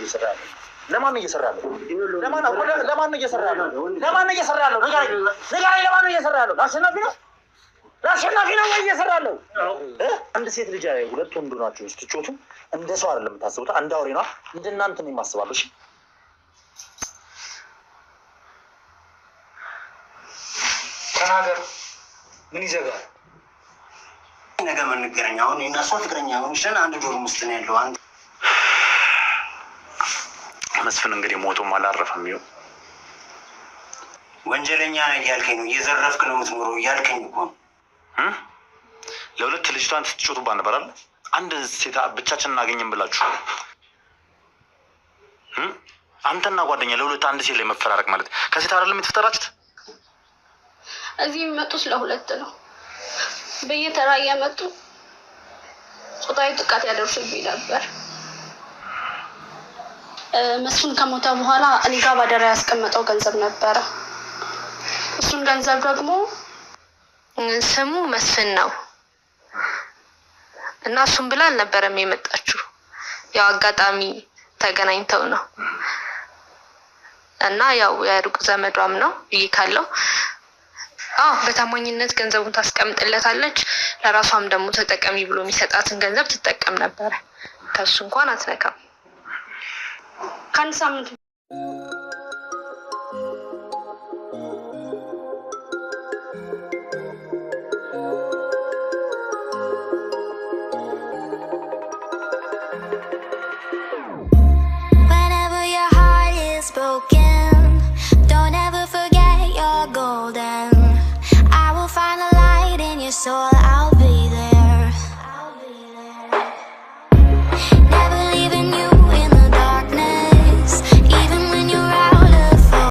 እየሰራ ያለው? ለማን ነው እየሰራ ያለው? ለማን ነው እየሰራ ያለው? ለማን ነው እየሰራ ያለው? ንገረኝ፣ ለማን ነው እየሰራ ያለው? ለአሸናፊ ነው ወይ እየሰራ ያለው? አንድ ሴት ልጅ ሁለት ወንድ ናቸው ስትጮቱ እንደ ሰው አይደለም የምታስቡት፣ አንድ አውሬ ነው። እንደናንተ ነው የማስባለሁ። እሺ ተናገር። ምን ይዘጋል? ነገ መንገረኛ አሁን የእናሷ ፍቅረኛ ሆንሽን አንድ ዶርም ውስጥ ነው ያለው። አንድ መስፍን እንግዲህ ሞቶም አላረፈም። ይኸው ወንጀለኛ ነህ እያልከኝ ነው፣ እየዘረፍክ ነው የምትኖረው እያልከኝ እኮ ነው። ለሁለት ልጅቷን ስትጮቱባት ነበር አይደል? አንድ ሴት ብቻችን እናገኝም ብላችሁ አንተና ጓደኛ ለሁለት አንድ ሴት ላይ መፈራረቅ ማለት ከሴት አይደለም የተፈጠራችሁት? እዚህ የሚመጡት ለሁለት ነው። በየተራ እየመጡ ጾታዊ ጥቃት ያደርሱብኝ ነበር። መስፍን ከሞተ በኋላ እኔ ጋር ባደራ ያስቀመጠው ገንዘብ ነበረ። እሱን ገንዘብ ደግሞ ስሙ መስፍን ነው እና እሱን ብላ አልነበረም የመጣችው። ያው አጋጣሚ ተገናኝተው ነው እና ያው የሩቅ ዘመዷም ነው ይካለው። በታማኝነት ገንዘቡን ታስቀምጥለታለች። ለራሷም ደግሞ ተጠቀሚ ብሎ የሚሰጣትን ገንዘብ ትጠቀም ነበረ። ከሱ እንኳን አትነካም። ከአንድ ሳምንት